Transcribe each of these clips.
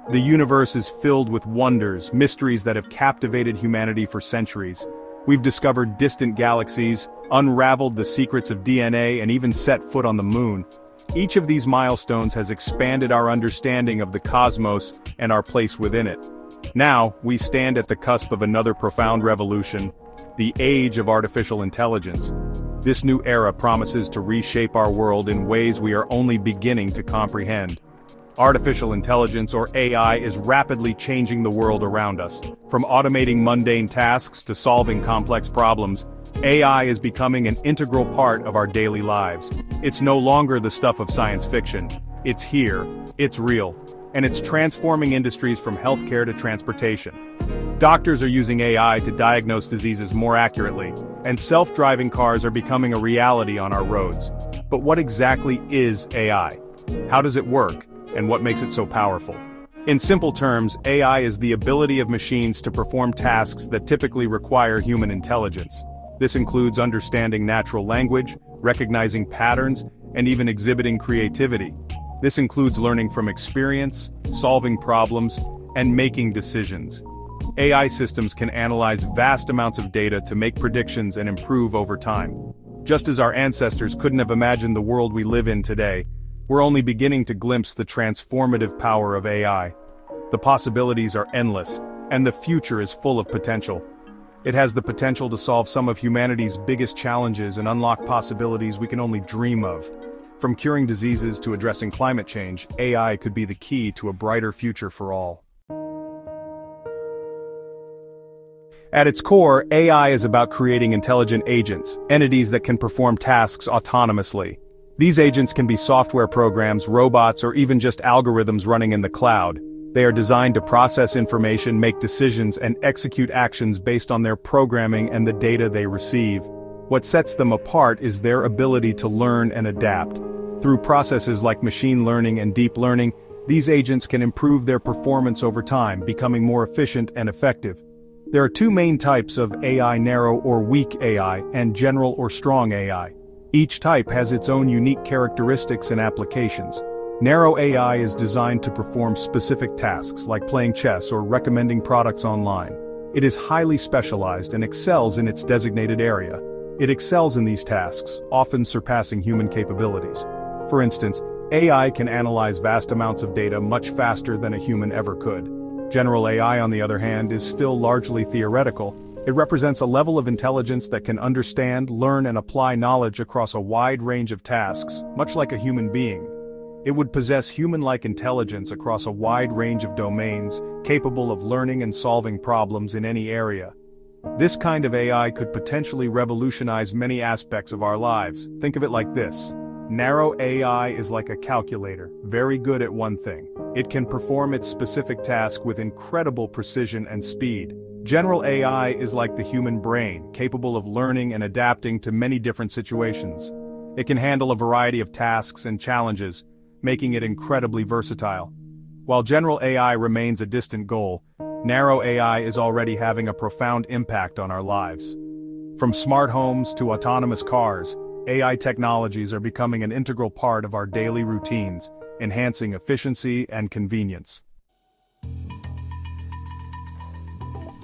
The universe is filled with wonders, mysteries that have captivated humanity for centuries. We've discovered distant galaxies, unraveled the secrets of DNA, and even set foot on the moon. Each of these milestones has expanded our understanding of the cosmos and our place within it. Now, we stand at the cusp of another profound revolution, the age of artificial intelligence. This new era promises to reshape our world in ways we are only beginning to comprehend. Artificial intelligence, or AI, is rapidly changing the world around us. From automating mundane tasks to solving complex problems, AI is becoming an integral part of our daily lives. It's no longer the stuff of science fiction. It's here, it's real, and it's transforming industries from healthcare to transportation. Doctors are using AI to diagnose diseases more accurately, and self-driving cars are becoming a reality on our roads. But what exactly is AI? How does it work? And what makes it so powerful? In simple terms, AI is the ability of machines to perform tasks that typically require human intelligence. This includes understanding natural language, recognizing patterns, and even exhibiting creativity. This includes learning from experience, solving problems, and making decisions. AI systems can analyze vast amounts of data to make predictions and improve over time. Just as our ancestors couldn't have imagined the world we live in today, we're only beginning to glimpse the transformative power of AI. The possibilities are endless, and the future is full of potential. It has the potential to solve some of humanity's biggest challenges and unlock possibilities we can only dream of. From curing diseases to addressing climate change, AI could be the key to a brighter future for all. At its core, AI is about creating intelligent agents, entities that can perform tasks autonomously. These agents can be software programs, robots, or even just algorithms running in the cloud. They are designed to process information, make decisions, and execute actions based on their programming and the data they receive. What sets them apart is their ability to learn and adapt. Through processes like machine learning and deep learning, these agents can improve their performance over time, becoming more efficient and effective. There are two main types of AI: narrow or weak AI, and general or strong AI. Each type has its own unique characteristics and applications. Narrow AI is designed to perform specific tasks like playing chess or recommending products online. It is highly specialized and excels in its designated area. It excels in these tasks, often surpassing human capabilities. For instance, AI can analyze vast amounts of data much faster than a human ever could. General AI, on the other hand, is still largely theoretical. It represents a level of intelligence that can understand, learn, and apply knowledge across a wide range of tasks, much like a human being. It would possess human-like intelligence across a wide range of domains, capable of learning and solving problems in any area. This kind of AI could potentially revolutionize many aspects of our lives. Think of it like this. Narrow AI is like a calculator, very good at one thing. It can perform its specific task with incredible precision and speed. General AI is like the human brain, capable of learning and adapting to many different situations. It can handle a variety of tasks and challenges, making it incredibly versatile. While general AI remains a distant goal, narrow AI is already having a profound impact on our lives. From smart homes to autonomous cars, AI technologies are becoming an integral part of our daily routines, enhancing efficiency and convenience.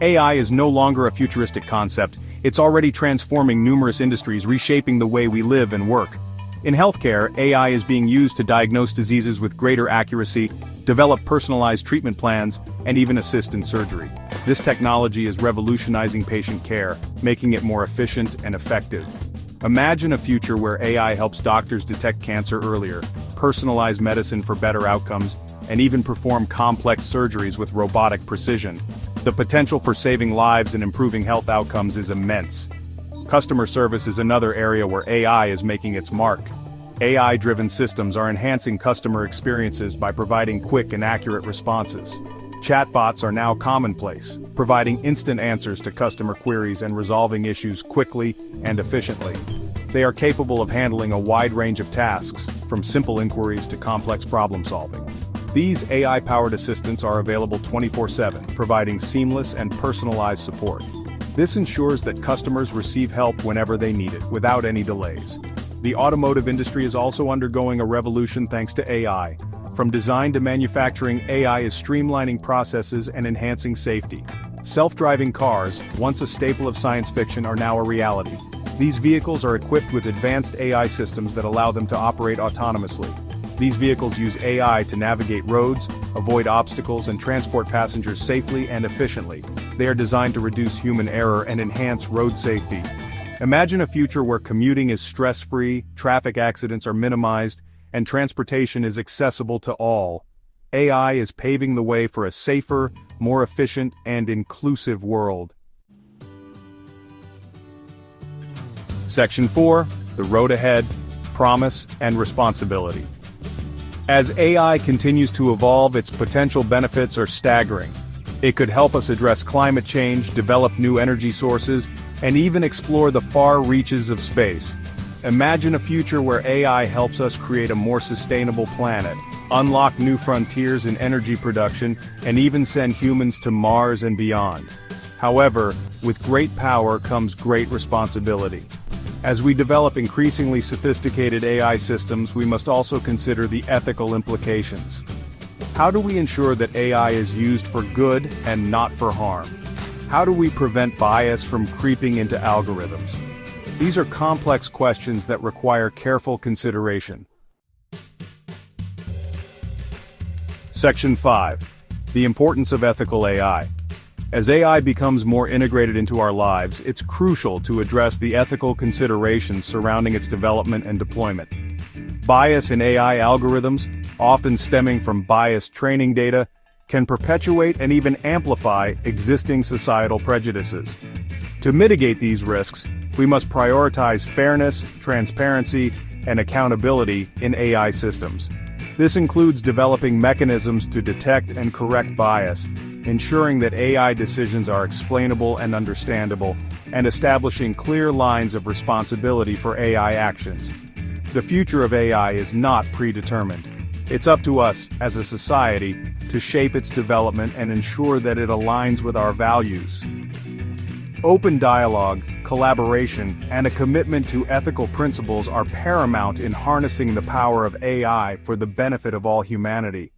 AI is no longer a futuristic concept. It's already transforming numerous industries, reshaping the way we live and work. In healthcare, AI is being used to diagnose diseases with greater accuracy, develop personalized treatment plans, and even assist in surgery. This technology is revolutionizing patient care, making it more efficient and effective. Imagine a future where AI helps doctors detect cancer earlier, personalize medicine for better outcomes, and even perform complex surgeries with robotic precision. The potential for saving lives and improving health outcomes is immense. Customer service is another area where AI is making its mark. AI-driven systems are enhancing customer experiences by providing quick and accurate responses. Chatbots are now commonplace, providing instant answers to customer queries and resolving issues quickly and efficiently. They are capable of handling a wide range of tasks, from simple inquiries to complex problem-solving. These AI-powered assistants are available 24/7, providing seamless and personalized support. This ensures that customers receive help whenever they need it, without any delays. The automotive industry is also undergoing a revolution thanks to AI. From design to manufacturing, AI is streamlining processes and enhancing safety. Self-driving cars, once a staple of science fiction, are now a reality. These vehicles are equipped with advanced AI systems that allow them to operate autonomously. These vehicles use AI to navigate roads, avoid obstacles, and transport passengers safely and efficiently. They are designed to reduce human error and enhance road safety. Imagine a future where commuting is stress-free, traffic accidents are minimized, and transportation is accessible to all. AI is paving the way for a safer, more efficient, and inclusive world. Section 4, the road ahead, promise, and responsibility. As AI continues to evolve, its potential benefits are staggering. It could help us address climate change, develop new energy sources, and even explore the far reaches of space. Imagine a future where AI helps us create a more sustainable planet, unlock new frontiers in energy production, and even send humans to Mars and beyond. However, with great power comes great responsibility. As we develop increasingly sophisticated AI systems, we must also consider the ethical implications. How do we ensure that AI is used for good and not for harm? How do we prevent bias from creeping into algorithms? These are complex questions that require careful consideration. Section 5. The importance of ethical AI. As AI becomes more integrated into our lives, it's crucial to address the ethical considerations surrounding its development and deployment. Bias in AI algorithms, often stemming from biased training data, can perpetuate and even amplify existing societal prejudices. To mitigate these risks, we must prioritize fairness, transparency, and accountability in AI systems. This includes developing mechanisms to detect and correct bias, ensuring that AI decisions are explainable and understandable, and establishing clear lines of responsibility for AI actions. The future of AI is not predetermined. It's up to us, as a society, to shape its development and ensure that it aligns with our values. Open dialogue, collaboration, and a commitment to ethical principles are paramount in harnessing the power of AI for the benefit of all humanity.